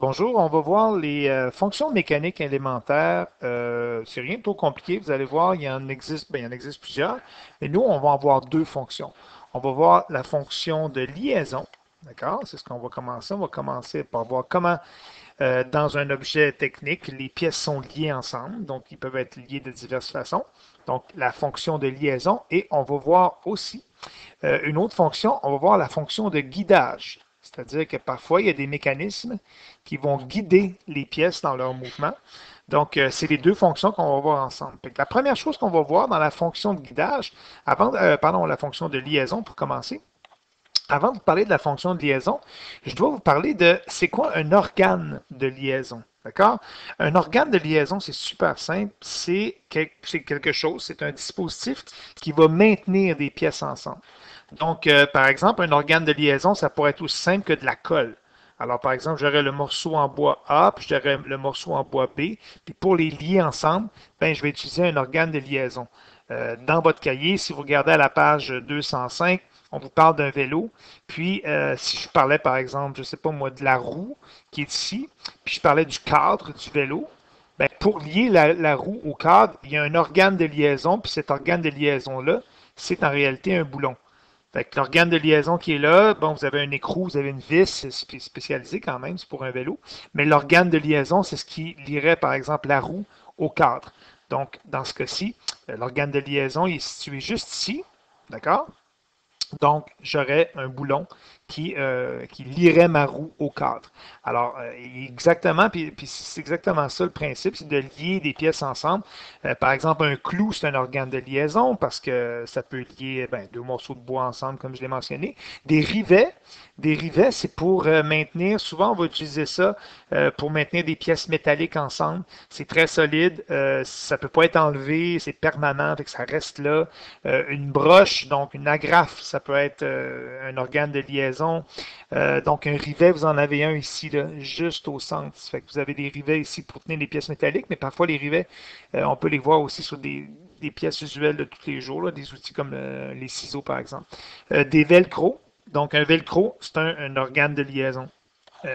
Bonjour, on va voir les fonctions mécaniques élémentaires. C'est rien de trop compliqué. Vous allez voir, il y en existe plusieurs, mais nous, on va en voir deux fonctions. On va voir la fonction de liaison, d'accord? C'est ce qu'on va commencer. On va commencer par voir comment, dans un objet technique, les pièces sont liées ensemble, donc ils peuvent être liés de diverses façons. Donc, la fonction de liaison, et on va voir aussi une autre fonction, on va voir la fonction de guidage. C'est-à-dire que parfois, il y a des mécanismes qui vont guider les pièces dans leur mouvement. Donc, c'est les deux fonctions qu'on va voir ensemble. La première chose qu'on va voir dans la fonction de guidage, pardon, la fonction de liaison pour commencer, avant de vous parler de la fonction de liaison, je dois vous parler de c'est quoi un organe de liaison. D'accord? Un organe de liaison, c'est super simple. Quelque chose, c'est un dispositif qui va maintenir des pièces ensemble. Donc, par exemple, un organe de liaison, ça pourrait être aussi simple que de la colle. Alors, par exemple, j'aurais le morceau en bois A, puis j'aurais le morceau en bois B. Puis pour les lier ensemble, ben, je vais utiliser un organe de liaison. Dans votre cahier, si vous regardez à la page 205, on vous parle d'un vélo. Puis, si je parlais, par exemple, je ne sais pas moi, de la roue qui est ici, puis je parlais du cadre du vélo, ben, pour lier la roue au cadre, il y a un organe de liaison, puis cet organe de liaison-là, c'est en réalité un boulon. Fait que l'organe de liaison qui est là, bon, vous avez un écrou, vous avez une vis spécialisée quand même, c'est pour un vélo, mais l'organe de liaison, c'est ce qui lierait, par exemple, la roue au cadre. Donc, dans ce cas-ci, l'organe de liaison il est situé juste ici, d'accord? Donc, j'aurais un boulon qui lierait ma roue au cadre. Alors, exactement, puis c'est exactement ça le principe, c'est de lier des pièces ensemble. Par exemple, un clou, c'est un organe de liaison parce que ça peut lier ben, deux morceaux de bois ensemble, comme je l'ai mentionné. Des rivets, c'est pour maintenir, souvent on va utiliser ça pour maintenir des pièces métalliques ensemble. C'est très solide, ça ne peut pas être enlevé, c'est permanent, fait que ça reste là. Une broche, donc une agrafe, ça peut être un organe de liaison. Donc un rivet, vous en avez un ici, là, juste au centre. Ça fait que vous avez des rivets ici pour tenir les pièces métalliques, mais parfois les rivets, on peut les voir aussi sur des pièces usuelles de tous les jours, là, des outils comme les ciseaux par exemple. Des velcro. Donc un velcro, c'est un organe de liaison.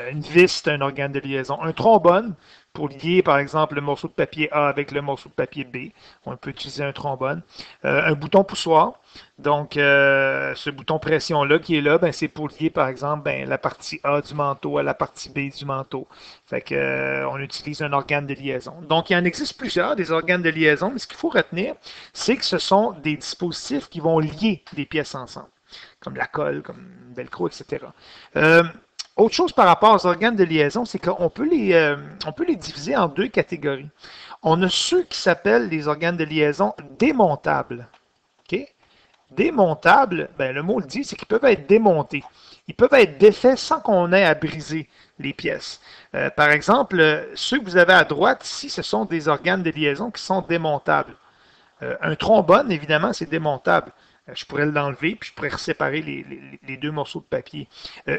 Une vis, c'est un organe de liaison. Un trombone, pour lier, par exemple, le morceau de papier A avec le morceau de papier B. On peut utiliser un trombone. Un bouton poussoir. Donc, ce bouton pression-là qui est là, ben, c'est pour lier, par exemple, ben, la partie A du manteau à la partie B du manteau. Fait que, on utilise un organe de liaison. Donc, il en existe plusieurs, des organes de liaison, mais ce qu'il faut retenir, c'est que ce sont des dispositifs qui vont lier des pièces ensemble, comme la colle, comme Velcro, etc. Autre chose par rapport aux organes de liaison, c'est on peut les diviser en deux catégories. On a ceux qui s'appellent les organes de liaison démontables. OK? Démontables, ben, le mot le dit, c'est qu'ils peuvent être démontés. Ils peuvent être défaits sans qu'on ait à briser les pièces. Par exemple, ceux que vous avez à droite ici, ce sont des organes de liaison qui sont démontables. Un trombone, évidemment, c'est démontable. Je pourrais l'enlever, puis je pourrais séparer les deux morceaux de papier.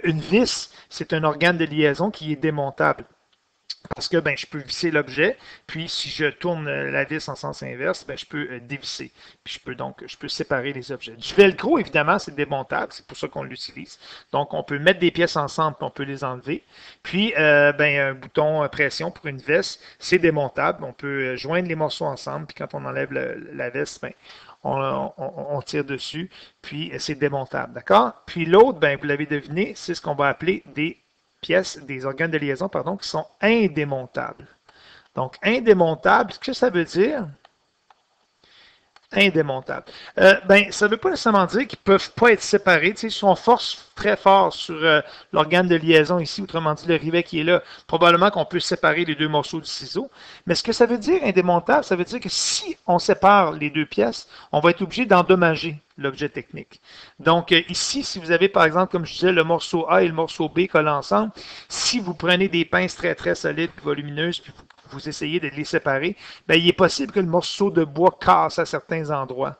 Une vis, c'est un organe de liaison qui est démontable. Parce que ben, je peux visser l'objet, puis si je tourne la vis en sens inverse, ben, je peux dévisser. Puis je peux séparer les objets. Du velcro, évidemment, c'est démontable, c'est pour ça qu'on l'utilise. Donc, on peut mettre des pièces ensemble, puis on peut les enlever. Puis, ben, un bouton pression pour une veste, c'est démontable. On peut joindre les morceaux ensemble, puis quand on enlève la veste, ben, on tire dessus, puis c'est démontable, d'accord? Puis l'autre, ben, vous l'avez deviné, c'est ce qu'on va appeler des organes de liaison, pardon, qui sont indémontables. Donc, indémontable, ce que ça veut dire, indémontables. Ben, ça ne veut pas nécessairement dire qu'ils ne peuvent pas être séparés. Tu sais, si on force très fort sur l'organe de liaison ici, autrement dit le rivet qui est là, probablement qu'on peut séparer les deux morceaux du ciseau. Mais ce que ça veut dire indémontable, ça veut dire que si on sépare les deux pièces, on va être obligé d'endommager l'objet technique. Donc ici, si vous avez par exemple, comme je disais, le morceau A et le morceau B collés ensemble, si vous prenez des pinces très très solides et volumineuses, puis vous essayez de les séparer, bien, il est possible que le morceau de bois casse à certains endroits.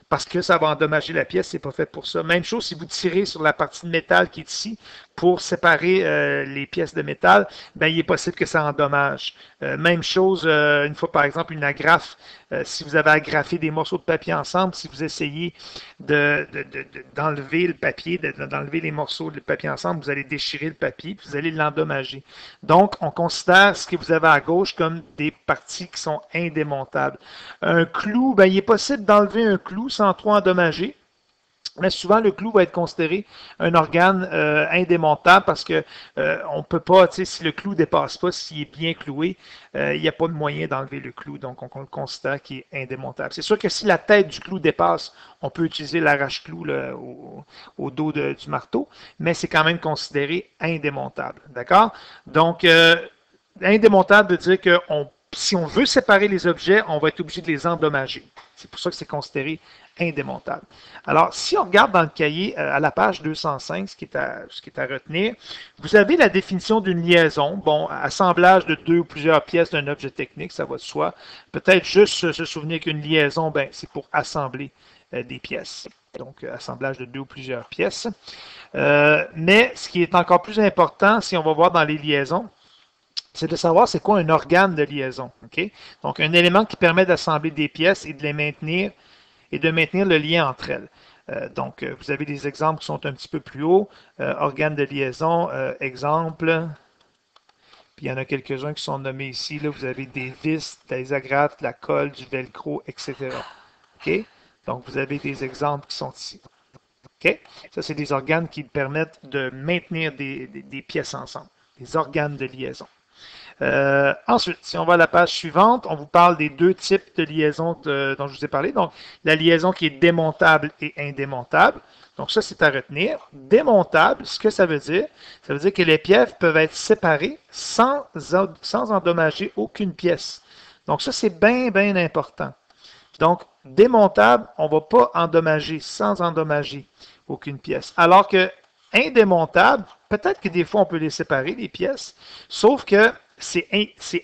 parce que ça va endommager la pièce, c'est pas fait pour ça. Même chose si vous tirez sur la partie de métal qui est ici pour séparer les pièces de métal, ben, il est possible que ça endommage. Même chose, une fois par exemple une agrafe, si vous avez agrafé des morceaux de papier ensemble, si vous essayez d'enlever le papier, d'enlever les morceaux de papier ensemble, vous allez déchirer le papier, puis vous allez l'endommager. Donc, on considère ce que vous avez à gauche comme des parties qui sont indémontables. Un clou, ben, il est possible d'enlever un clou sans trop endommager. Mais souvent, le clou va être considéré un organe indémontable parce que on peut pas, tu sais, si le clou ne dépasse pas, s'il est bien cloué, il n'y a pas de moyen d'enlever le clou. Donc, on le considère qu'il est indémontable. C'est sûr que si la tête du clou dépasse, on peut utiliser l'arrache-clou au dos du marteau, mais c'est quand même considéré indémontable. D'accord? Donc, indémontable veut dire que si on veut séparer les objets, on va être obligé de les endommager. C'est pour ça que c'est considéré indémontable. Alors, si on regarde dans le cahier à la page 205, ce qui est à retenir, vous avez la définition d'une liaison. Bon, assemblage de deux ou plusieurs pièces d'un objet technique, ça va de soi. Peut-être juste se souvenir qu'une liaison, ben, c'est pour assembler des pièces. Donc, assemblage de deux ou plusieurs pièces. Mais ce qui est encore plus important, si on va voir dans les liaisons, c'est de savoir c'est quoi un organe de liaison. Okay? Donc, un élément qui permet d'assembler des pièces et de les maintenir et de maintenir le lien entre elles. Donc, vous avez des exemples qui sont un petit peu plus hauts. Organes de liaison, exemple. Puis il y en a quelques-uns qui sont nommés ici. Là, vous avez des vis, des agrafes, de la colle, du velcro, etc. OK? Donc, vous avez des exemples qui sont ici. OK? Ça, c'est des organes qui permettent de maintenir des pièces ensemble. Des organes de liaison. Ensuite, si on va à la page suivante, on vous parle des deux types de liaisons dont je vous ai parlé. Donc, la liaison qui est démontable et indémontable. Donc, ça, c'est à retenir. Démontable, ce que ça veut dire que les pièces peuvent être séparées sans endommager aucune pièce. Donc, ça, c'est bien, bien important. Donc, démontable, on ne va pas endommager sans endommager aucune pièce. Alors que indémontable, peut-être que des fois, on peut les séparer, les pièces, sauf que c'est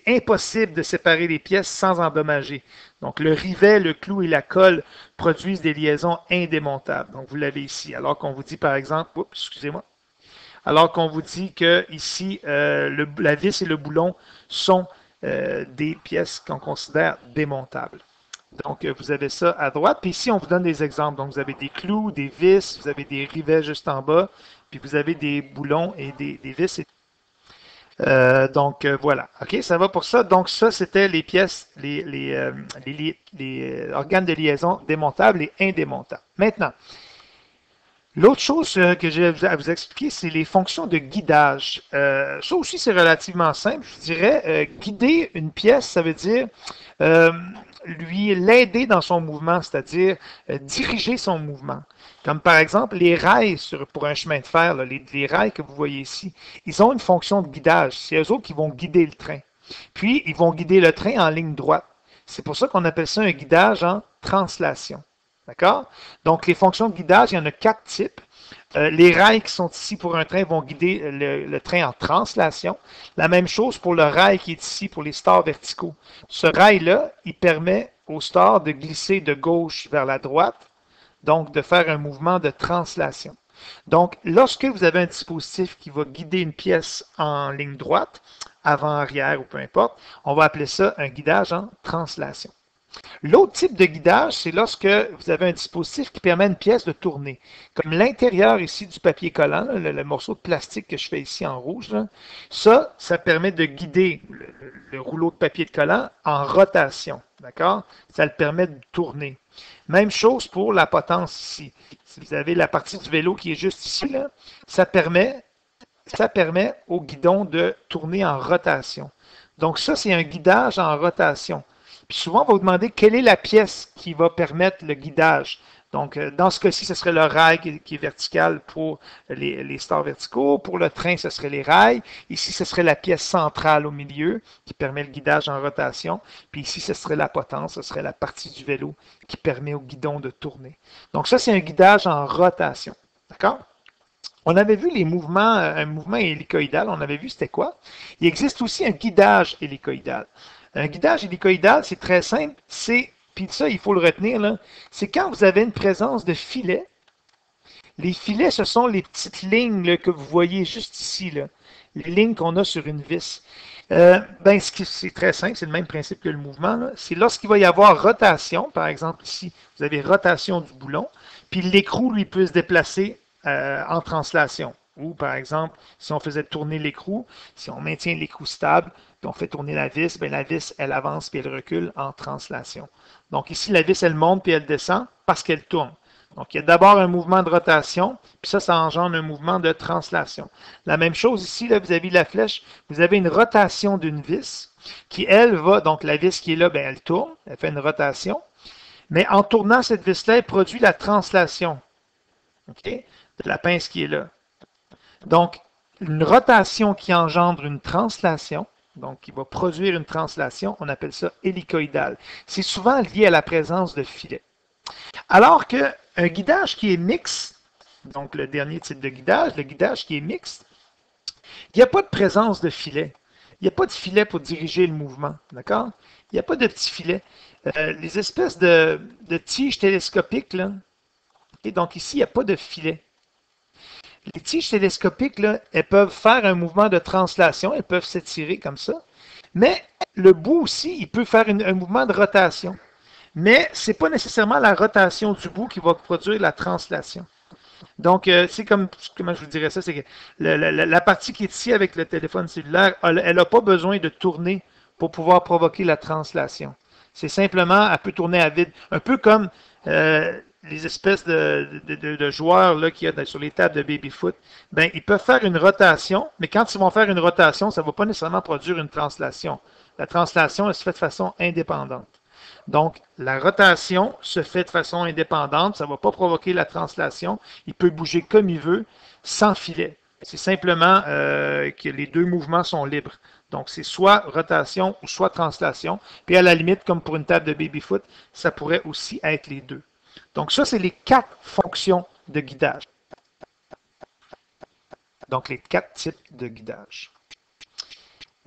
impossible de séparer les pièces sans endommager. Donc, le rivet, le clou et la colle produisent des liaisons indémontables. Donc, vous l'avez ici. Alors qu'on vous dit, par exemple, excusez-moi, alors qu'on vous dit que ici, la vis et le boulon sont des pièces qu'on considère démontables. Donc, vous avez ça à droite. Puis ici, on vous donne des exemples. Donc, vous avez des clous, des vis, vous avez des rivets juste en bas, puis vous avez des boulons et des vis. Donc, voilà. OK, ça va pour ça. Donc, ça, c'était les pièces, les organes de liaison démontables et indémontables. Maintenant, l'autre chose que j'ai à vous expliquer, c'est les fonctions de guidage. Ça aussi, c'est relativement simple. Je dirais, guider une pièce, ça veut dire l'aider dans son mouvement, c'est-à-dire diriger son mouvement. Comme par exemple, les rails pour un chemin de fer, là, les rails que vous voyez ici, ils ont une fonction de guidage. C'est eux autres qui vont guider le train. Puis, ils vont guider le train en ligne droite. C'est pour ça qu'on appelle ça un guidage en translation. D'accord? Donc, les fonctions de guidage, il y en a 4 types. Les rails qui sont ici pour un train vont guider le train en translation. La même chose pour le rail qui est ici pour les stars verticaux. Ce rail-là, il permet au star de glisser de gauche vers la droite, donc de faire un mouvement de translation. Donc, lorsque vous avez un dispositif qui va guider une pièce en ligne droite, avant, arrière ou peu importe, on va appeler ça un guidage en translation. L'autre type de guidage, c'est lorsque vous avez un dispositif qui permet à une pièce de tourner. Comme l'intérieur ici du papier collant, là, le morceau de plastique que je fais ici en rouge, là, ça permet de guider le rouleau de papier de collant en rotation. D'accord? Ça le permet de tourner. Même chose pour la potence ici. Si vous avez la partie du vélo qui est juste ici, là, ça permet au guidon de tourner en rotation. Donc ça, c'est un guidage en rotation. Puis souvent, on va vous demander quelle est la pièce qui va permettre le guidage. Donc, dans ce cas-ci, ce serait le rail qui est vertical pour les stars verticaux. Pour le train, ce serait les rails. Ici, ce serait la pièce centrale au milieu qui permet le guidage en rotation. Puis ici, ce serait la potence, ce serait la partie du vélo qui permet au guidon de tourner. Donc, ça, c'est un guidage en rotation. D'accord? On avait vu les mouvements, un mouvement hélicoïdal. On avait vu c'était quoi? Il existe aussi un guidage hélicoïdal. Un guidage hélicoïdal, c'est très simple. C'est puis ça, il faut le retenir, là, c'est quand vous avez une présence de filets. Les filets, ce sont les petites lignes là, que vous voyez juste ici, là, les lignes qu'on a sur une vis. Ben, c'est très simple, c'est le même principe que le mouvement. C'est lorsqu'il va y avoir rotation, par exemple ici, vous avez rotation du boulon, puis l'écrou, lui, peut se déplacer en translation. Ou, par exemple, si on faisait tourner l'écrou, si on maintient l'écrou stable, puis on fait tourner la vis, bien, la vis, elle avance puis elle recule en translation. Donc ici, la vis, elle monte puis elle descend parce qu'elle tourne. Donc, il y a d'abord un mouvement de rotation, puis ça engendre un mouvement de translation. La même chose ici, là, vis-à-vis de la flèche, vous avez une rotation d'une vis qui, elle, va, donc la vis qui est là, bien, elle tourne, elle fait une rotation, mais en tournant cette vis-là, elle produit la translation, OK, de la pince qui est là. Donc, une rotation qui engendre une translation, donc qui va produire une translation, on appelle ça hélicoïdal. C'est souvent lié à la présence de filets. Alors qu'un guidage qui est mixte, donc le dernier type de guidage, le guidage qui est mixte, il n'y a pas de présence de filet. Il n'y a pas de filet pour diriger le mouvement, d'accord? Il n'y a pas de petit filet. Les espèces de tiges télescopiques, là, okay, donc ici, il n'y a pas de filet. Les tiges télescopiques, là, elles peuvent faire un mouvement de translation, elles peuvent s'étirer comme ça, mais le bout aussi, il peut faire un mouvement de rotation. Mais ce n'est pas nécessairement la rotation du bout qui va produire la translation. Donc, c'est comme, comment je vous dirais ça, c'est que la partie qui est ici avec le téléphone cellulaire, elle n'a pas besoin de tourner pour pouvoir provoquer la translation. C'est simplement, elle peut tourner à vide. Un peu comme les espèces de joueurs là, qu'il y a sur les tables de baby-foot. Ben, ils peuvent faire une rotation, mais quand ils vont faire une rotation, ça ne va pas nécessairement produire une translation. La translation, elle se fait de façon indépendante. Donc, la rotation se fait de façon indépendante. Ça ne va pas provoquer la translation. Il peut bouger comme il veut, sans filet. C'est simplement que les deux mouvements sont libres. Donc, c'est soit rotation ou soit translation. Puis, à la limite, comme pour une table de baby-foot, ça pourrait aussi être les deux. Donc, ça, c'est les 4 fonctions de guidage. Donc, les 4 types de guidage.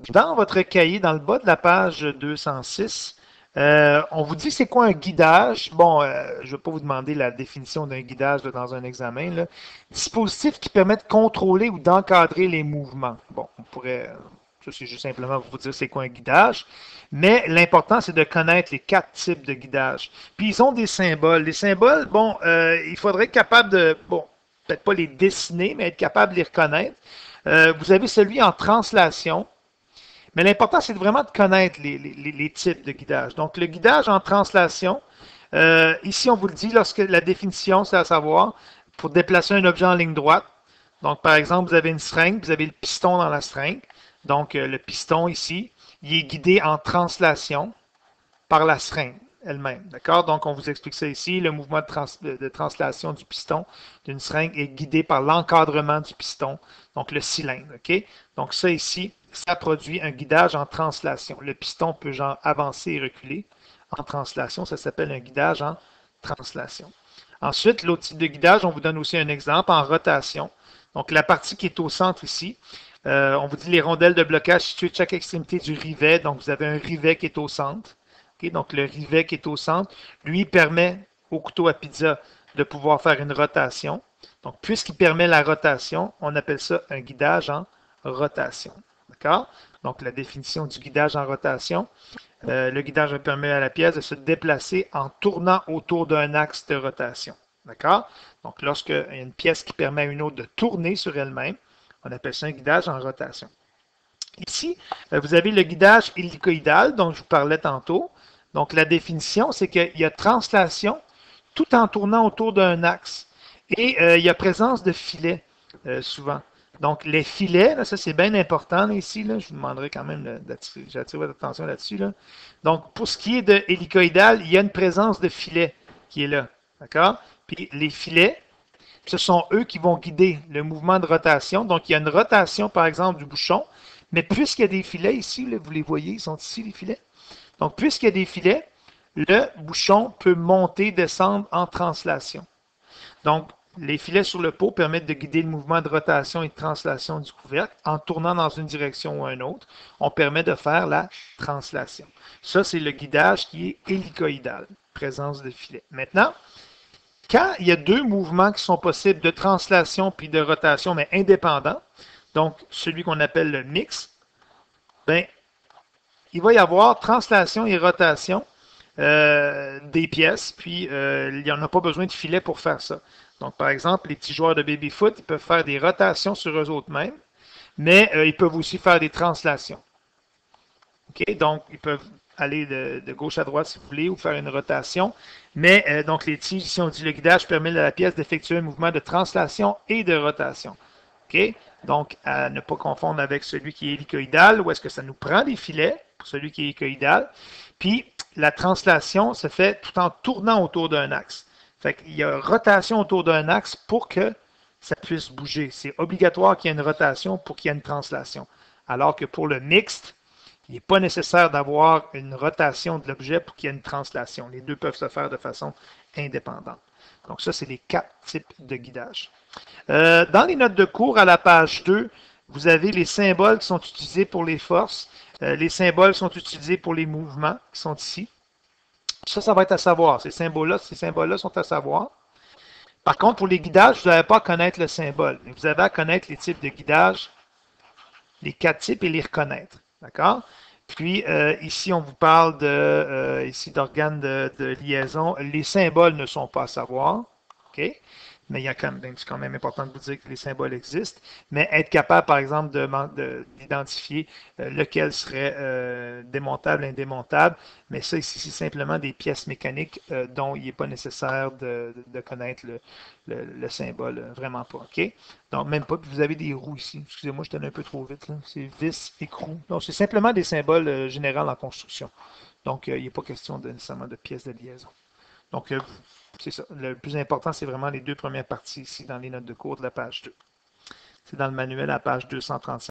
Dans votre cahier, dans le bas de la page 206, on vous dit c'est quoi un guidage. Bon, je ne vais pas vous demander la définition d'un guidage là, dans un examen. Là. Dispositif qui permet de contrôler ou d'encadrer les mouvements. Bon, on pourrait, ça c'est juste simplement pour vous dire c'est quoi un guidage. Mais l'important, c'est de connaître les 4 types de guidage. Puis ils ont des symboles. Les symboles, bon, il faudrait être capable de, bon, peut-être pas les dessiner, mais être capable de les reconnaître. Vous avez celui en translation. Mais l'important, c'est vraiment de connaître les types de guidage. Donc, le guidage en translation, ici, on vous le dit, lorsque la définition, c'est à savoir, pour déplacer un objet en ligne droite. Donc, par exemple, vous avez une seringue, vous avez le piston dans la seringue. Donc, le piston ici, il est guidé en translation par la seringue elle-même. D'accord? Donc, on vous explique ça ici. Le mouvement de translation du piston d'une seringue est guidé par l'encadrement du piston, donc le cylindre. OK? Donc, ça ici, ça produit un guidage en translation. Le piston peut genre avancer et reculer en translation. Ça s'appelle un guidage en translation. Ensuite, l'autre type de guidage, on vous donne aussi un exemple en rotation. Donc, la partie qui est au centre ici, on vous dit les rondelles de blocage situées de chaque extrémité du rivet. Donc, vous avez un rivet qui est au centre. Okay? Donc, le rivet qui est au centre, lui, permet au couteau à pizza de pouvoir faire une rotation. Donc, puisqu'il permet la rotation, on appelle ça un guidage en rotation. D'accord? Donc, la définition du guidage en rotation. Le guidage permet à la pièce de se déplacer en tournant autour d'un axe de rotation. D'accord? Donc, lorsqu'il y a une pièce qui permet à une autre de tourner sur elle-même, on appelle ça un guidage en rotation. Ici, vous avez le guidage hélicoïdal dont je vous parlais tantôt. Donc, la définition, c'est qu'il y a translation tout en tournant autour d'un axe. Et il y a présence de filets, souvent. Donc, les filets, là, ça c'est bien important là, ici. Là, je vous demanderai quand même j'attire votre attention là-dessus. Là. Donc, pour ce qui est de hélicoïdal, il y a une présence de filets qui est là. D'accord? Puis les filets, ce sont eux qui vont guider le mouvement de rotation. Donc, il y a une rotation, par exemple, du bouchon. Mais puisqu'il y a des filets ici, là, vous les voyez, ils sont ici, les filets. Donc, puisqu'il y a des filets, le bouchon peut monter, descendre en translation. Donc, Les filets sur le pot permettent de guider le mouvement de rotation et de translation du couvercle. En tournant dans une direction ou une autre, on permet de faire la translation. Ça, c'est le guidage qui est hélicoïdal, présence de filets. Maintenant, quand il y a deux mouvements qui sont possibles de translation puis de rotation, mais indépendants, donc celui qu'on appelle le mix, ben, il va y avoir translation et rotation des pièces, puis il n'y en a pas besoin de filet pour faire ça. Donc, par exemple, les petits joueurs de baby-foot, ils peuvent faire des rotations sur eux autres mêmes, mais ils peuvent aussi faire des translations. OK? Donc, ils peuvent aller de gauche à droite si vous voulez, ou faire une rotation. Mais donc, les tiges, ici, on dit le guidage permet à la pièce d'effectuer un mouvement de translation et de rotation. OK? Donc, à ne pas confondre avec celui qui est hélicoïdal, où est-ce que ça nous prend des filets, pour celui qui est hélicoïdal. Puis, la translation se fait tout en tournant autour d'un axe. Fait qu'il y a rotation autour d'un axe pour que ça puisse bouger. C'est obligatoire qu'il y ait une rotation pour qu'il y ait une translation. Alors que pour le mixte, il n'est pas nécessaire d'avoir une rotation de l'objet pour qu'il y ait une translation. Les deux peuvent se faire de façon indépendante. Donc ça, c'est les 4 types de guidage. Dans les notes de cours, à la page 2, vous avez les symboles qui sont utilisés pour les forces. Les symboles sont utilisés pour les mouvements qui sont ici. Ça va être à savoir. Ces symboles-là sont à savoir. Par contre, pour les guidages, vous n'avez pas à connaître le symbole. Mais vous avez à connaître les types de guidage, les 4 types et les reconnaître. D'accord? Puis, ici, on vous parle ici d'organes de liaison. Les symboles ne sont pas à savoir. OK? Mais c'est quand même important de vous dire que les symboles existent. Mais être capable, par exemple, d'identifier lequel serait démontable, indémontable. Mais ça, ici, c'est simplement des pièces mécaniques dont il n'est pas nécessaire de connaître le symbole. Vraiment pas. OK? Donc, même pas. Puis vous avez des roues ici. Excusez-moi, je suis allé un peu trop vite. C'est vis et roues. Donc, c'est simplement des symboles généraux en construction. Donc, il n'est pas question nécessairement de pièces de liaison. Donc, c'est ça. Le plus important, c'est vraiment les deux premières parties ici dans les notes de cours de la page 2. C'est dans le manuel à la page 235.